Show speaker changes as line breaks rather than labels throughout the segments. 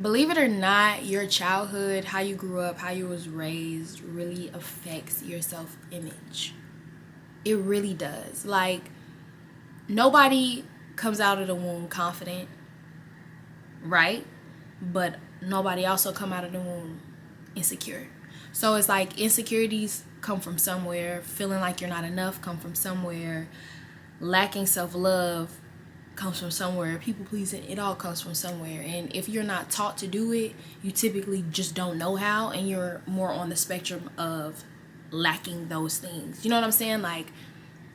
Believe it or not, your childhood, how you grew up, how you was raised really affects your self-image. It really does. Like, nobody comes out of the womb confident, right? But nobody also come out of the womb insecure. So it's like insecurities come from somewhere, feeling like you're not enough come from somewhere, lacking self-love comes from somewhere, people pleasing, it all comes from somewhere. And if you're not taught to do it, you typically just don't know how, and you're more on the spectrum of lacking those things. You know what I'm saying? Like,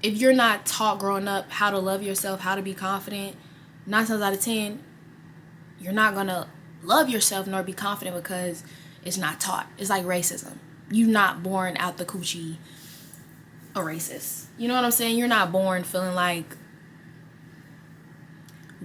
if you're not taught growing up how to love yourself, how to be confident, 9 times out of 10 you're not gonna love yourself nor be confident because it's not taught. It's like racism. You're not born out the coochie a racist. You know what I'm saying? You're not born feeling like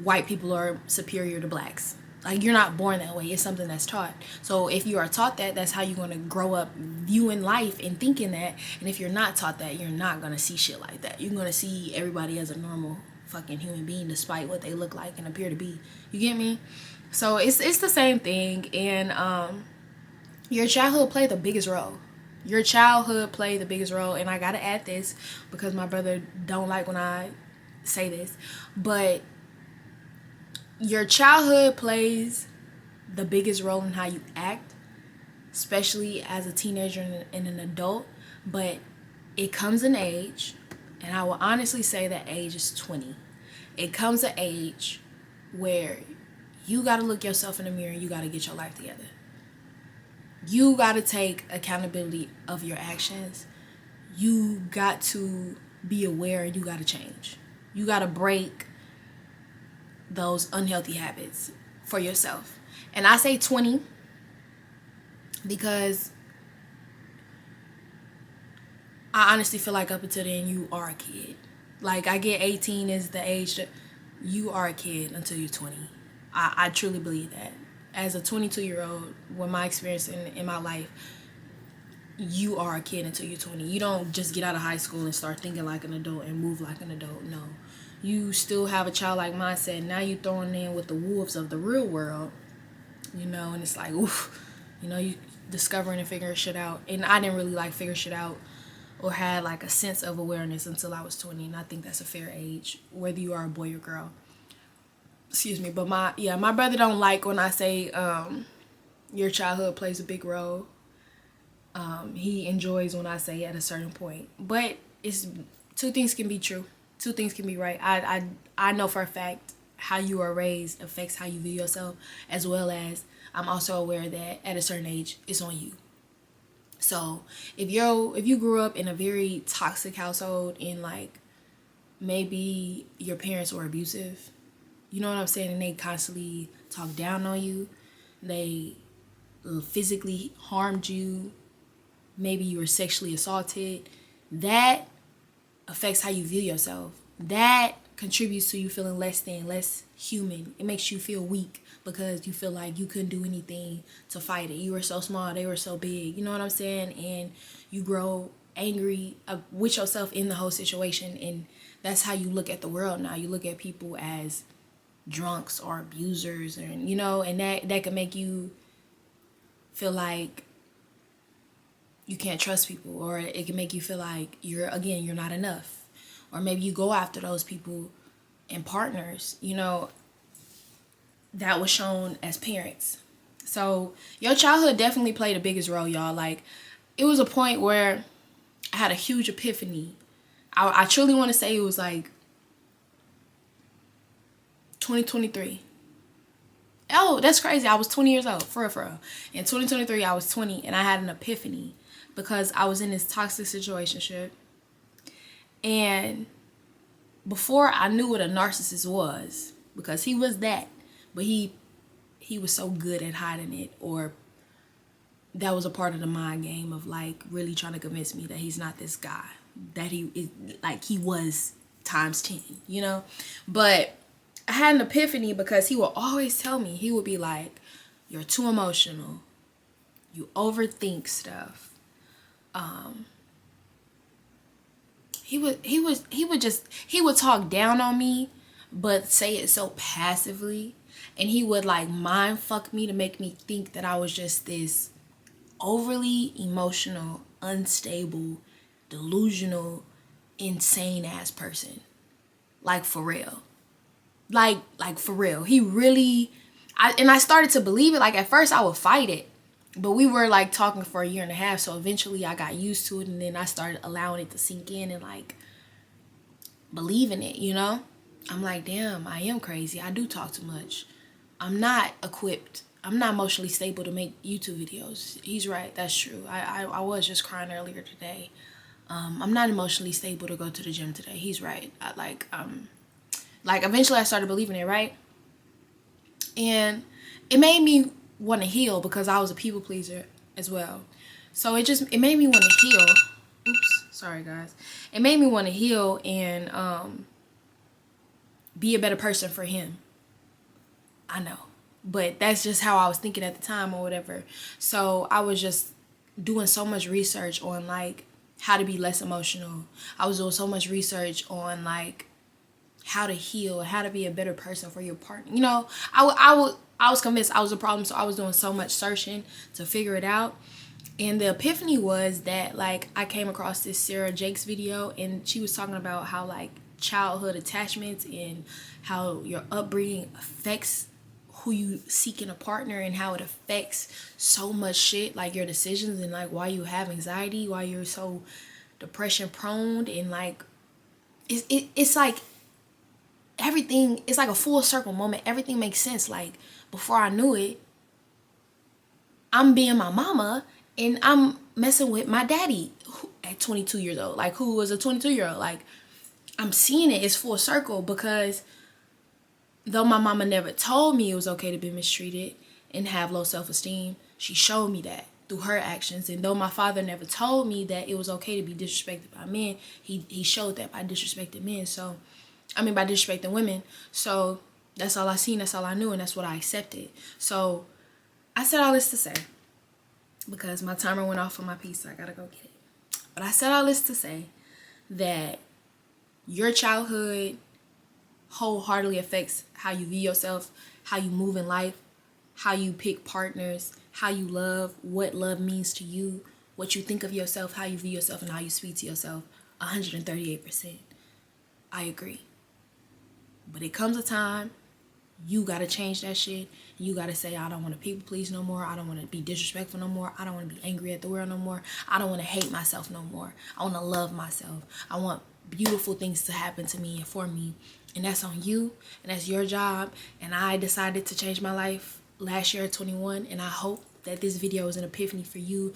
white people are superior to blacks. Like, you're not born that way. It's something that's taught. So if you are taught that, that's how you're going to grow up viewing life and thinking that. And if you're not taught that, you're not going to see shit like that. You're going to see everybody as a normal fucking human being despite what they look like and appear to be. You get me? So it's the same thing. And your childhood played the biggest role. Your childhood played the biggest role. And I got to add this because my brother don't like when I say this. But your childhood plays the biggest role in how you act, especially as a teenager and an adult. But it comes an age, and I will honestly say that age is 20. It comes an age where you got to look yourself in the mirror and you got to get your life together. You got to take accountability of your actions. You got to be aware and you got to change. You got to break those unhealthy habits for yourself. And I say 20 because I honestly feel like up until then you are a kid. Like, I get 18 is the age that you are a kid until you're 20. I truly believe that. As a 22-year-old, with my experience in my life, you are a kid until you're 20. You don't just get out of high school and start thinking like an adult and move like an adult. No. You still have a childlike mindset. Now you're throwing in with the wolves of the real world, and it's like, oof, you discovering and figuring shit out. And I didn't really like figure shit out or had like a sense of awareness until I was 20. And I think that's a fair age, whether you are a boy or girl. Excuse me. But my brother don't like when I say your childhood plays a big role. He enjoys when I say at a certain point. But it's two things can be true. Two things can be right. I know for a fact how you are raised affects how you view yourself, as well as I'm also aware that at a certain age it's on you. So if you grew up in a very toxic household and like maybe your parents were abusive, you know what I'm saying, and they constantly talk down on you, they physically harmed you, maybe you were sexually assaulted, that affects how you view yourself. That contributes to you feeling less than, less human. It makes you feel weak because you feel like you couldn't do anything to fight it. You were so small, they were so big. You know what I'm saying? And you grow angry with yourself in the whole situation, and that's how you look at the world now. You look at people as drunks or abusers, and and that can make you feel like you can't trust people, or it can make you feel like you're not enough, or maybe you go after those people and partners that was shown as parents. So your childhood definitely played the biggest role, y'all. Like, it was a point where I had a huge epiphany. I truly want to say it was like 2023. Oh, that's crazy. I was 20 years old, for real. In 2023, I was 20, and I had an epiphany because I was in this toxic situationship. And before I knew what a narcissist was, because he was that, but he was so good at hiding it, or that was a part of the mind game of like really trying to convince me that he's not this guy, that he is like he was times 10, But I had an epiphany because he would always tell me, he would be like, you're too emotional, you overthink stuff. He would talk down on me, but say it so passively. And he would like mind fuck me to make me think that I was just this overly emotional, unstable, delusional, insane ass person. Like for real. Like for real. He really, I started to believe it. Like at first I would fight it. But we were like talking for a year and a half. So eventually I got used to it. And then I started allowing it to sink in and like believing it, you know? I'm like, damn, I am crazy. I do talk too much. I'm not equipped. I'm not emotionally stable to make YouTube videos. He's right. That's true. I was just crying earlier today. I'm not emotionally stable to go to the gym today. He's right. Like eventually I started believing it, right? And it made me want to heal because I was a people pleaser as well. So it made me want to heal. Oops, sorry guys. It made me want to heal and be a better person for him. I know. But that's just how I was thinking at the time or whatever. So I was just doing so much research on like how to be less emotional. I was doing so much research on like how to heal, how to be a better person for your partner. You know, I was convinced I was a problem, so I was doing so much searching to figure it out. And the epiphany was that like I came across this Sarah Jakes video, and she was talking about how like childhood attachments and how your upbringing affects who you seek in a partner, and how it affects so much shit, like your decisions, and like why you have anxiety, why you're so depression prone, and like it's like everything, it's like a full circle moment. Everything makes sense. Like before I knew it, I'm being my mama and I'm messing with my daddy at 22 years old, like who was a 22-year-old. Like I'm seeing it. It's full circle because though my mama never told me it was okay to be mistreated and have low self-esteem, she showed me that through her actions. And though my father never told me that it was okay to be disrespected by men, he showed that by disrespecting men. So, I mean by disrespecting women. So that's all I seen, that's all I knew, and that's what I accepted. So I said all this to say, because my timer went off on my piece, so I gotta go get it. But I said all this to say that your childhood wholeheartedly affects how you view yourself, how you move in life, how you pick partners, how you love, what love means to you, what you think of yourself, how you view yourself, and how you speak to yourself. 138%. I agree. But it comes a time you gotta change that shit. You gotta say, I don't want to people please no more. I don't want to be disrespectful no more. I don't want to be angry at the world no more. I don't want to hate myself no more. I want to love myself. I want beautiful things to happen to me and for me. And that's on you, and that's your job. And I decided to change my life last year at 21, and I hope that this video is an epiphany for you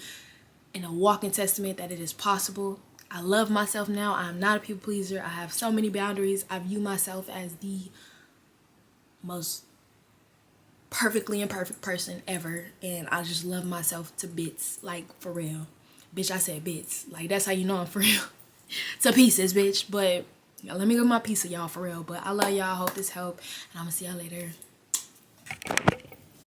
and a walking testament that it is possible. I love myself now. I'm not a people pleaser. I have so many boundaries. I view myself as the most perfectly imperfect person ever, and I just love myself to bits. Like for real. Bitch, I said bits. Like that's how you know I'm for real. To pieces, bitch. But let me get my piece of y'all for real. But I love y'all. I hope this helped. And I'm going to see y'all later.